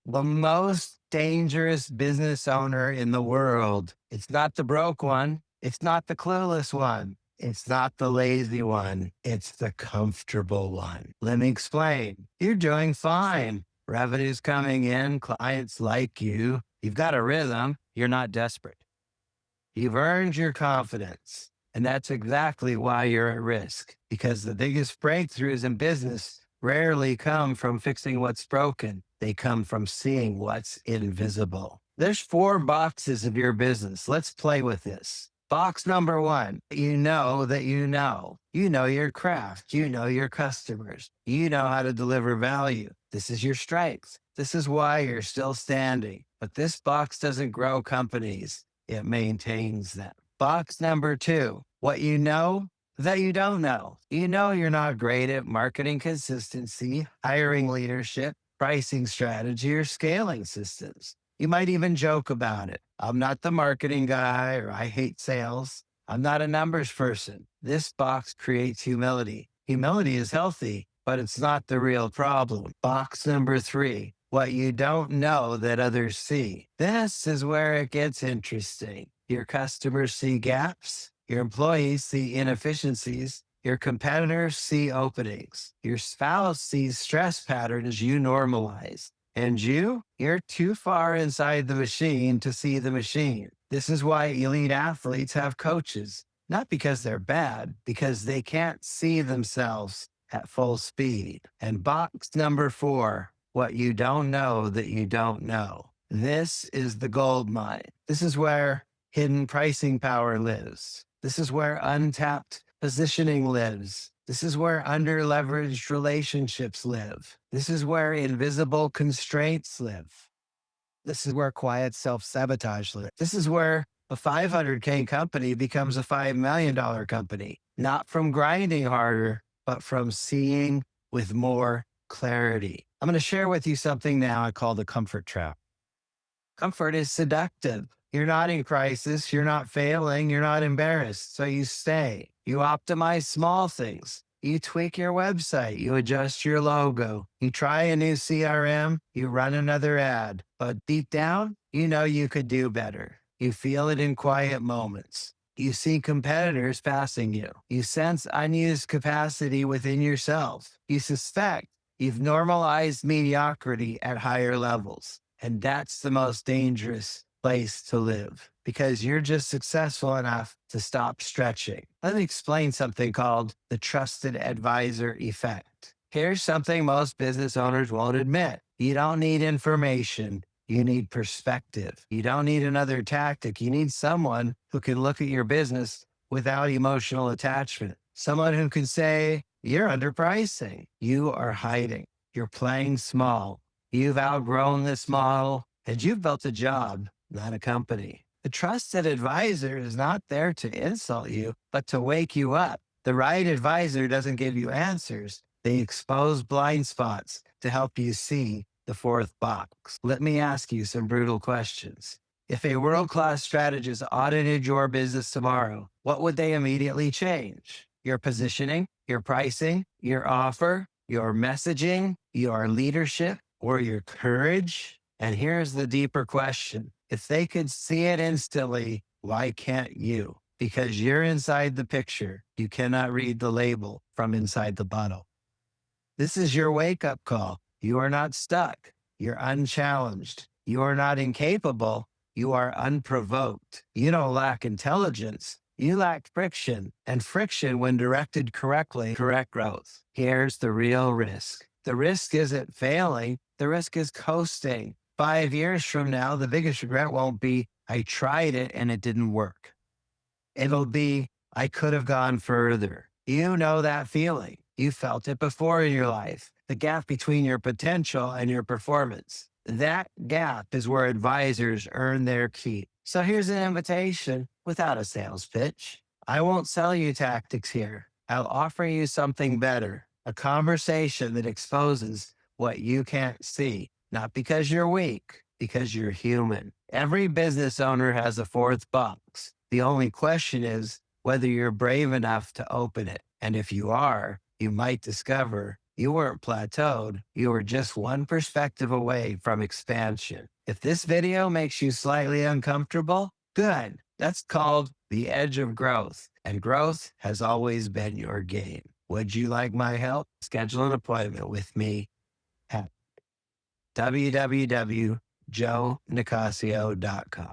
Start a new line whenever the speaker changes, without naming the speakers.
The most dangerous business owner in the world. It's not the broke one. It's not the clueless one. It's not the lazy one. It's the comfortable one. Let me explain. You're doing fine. Revenue's coming in. Clients like you. You've got a rhythm. You're not desperate. You've earned your confidence. And that's exactly why you're at risk, because the biggest breakthroughs in business rarely come from fixing what's broken. They come from seeing what's invisible. There's four boxes of your business. Let's play with this. Box number one, you know that you know. You know your craft. You know your customers. You know how to deliver value. This is your strength. This is why you're still standing. But this box doesn't grow companies. It maintains them. Box number two, what you know that you don't know. You know you're not great at marketing consistency, hiring leadership, pricing strategy, or scaling systems. You might even joke about it. I'm not the marketing guy, or I hate sales. I'm not a numbers person. This box creates humility. Humility is healthy, but it's not the real problem. Box number three, what you don't know that others see. This is where it gets interesting. Your customers see gaps. Your employees see inefficiencies. Your competitors see openings. Your spouse sees stress patterns you normalize. And you're too far inside the machine to see the machine. This is why elite athletes have coaches, not because they're bad, because they can't see themselves at full speed. And box number four, what you don't know that you don't know. This is the gold mine. This is where hidden pricing power lives. This is where untapped positioning lives. This is where underleveraged relationships live. This is where invisible constraints live. This is where quiet self-sabotage lives. This is where a 500K company becomes a $5 million company, not from grinding harder, but from seeing with more clarity. I'm going to share with you something now I call the comfort trap. Comfort is seductive. You're not in crisis. You're not failing. You're not embarrassed. So you stay. You optimize small things. You tweak your website. You adjust your logo. You try a new CRM. You run another ad. But deep down, you know you could do better. You feel it in quiet moments. You see competitors passing you. You sense unused capacity within yourself. You suspect you've normalized mediocrity at higher levels. And that's the most dangerous place to live, because you're just successful enough to stop stretching. Let me explain something called the trusted advisor effect. Here's something most business owners won't admit. You don't need information. You need perspective. You don't need another tactic. You need someone who can look at your business without emotional attachment. Someone who can say, you're underpricing. You are hiding. You're playing small. You've outgrown this model, and you've built a job, not a company. The trusted advisor is not there to insult you, but to wake you up. The right advisor doesn't give you answers. They expose blind spots to help you see the fourth box. Let me ask you some brutal questions. If a world-class strategist audited your business tomorrow, what would they immediately change? Your positioning, your pricing, your offer, your messaging, your leadership, or your courage? And here's the deeper question. If they could see it instantly, why can't you? Because you're inside the picture. You cannot read the label from inside the bottle. This is your wake up call. You are not stuck. You're unchallenged. You are not incapable. You are unprovoked. You don't lack intelligence. You lack friction, and friction, when directed correctly, correct growth. Here's the real risk. The risk isn't failing. The risk is coasting. 5 years from now, the biggest regret won't be, I tried it and it didn't work. It'll be, I could have gone further. You know that feeling. You felt it before in your life. The gap between your potential and your performance. That gap is where advisors earn their keep. So here's an invitation without a sales pitch. I won't sell you tactics here. I'll offer you something better. A conversation that exposes what you can't see. Not because you're weak, because you're human. Every business owner has a fourth box. The only question is whether you're brave enough to open it. And if you are, you might discover You weren't plateaued. You were just one perspective away from expansion. If this video makes you slightly uncomfortable, good. That's called the edge of growth. And growth has always been your game. Would you like my help? Schedule an appointment with me at www.joenicasio.com.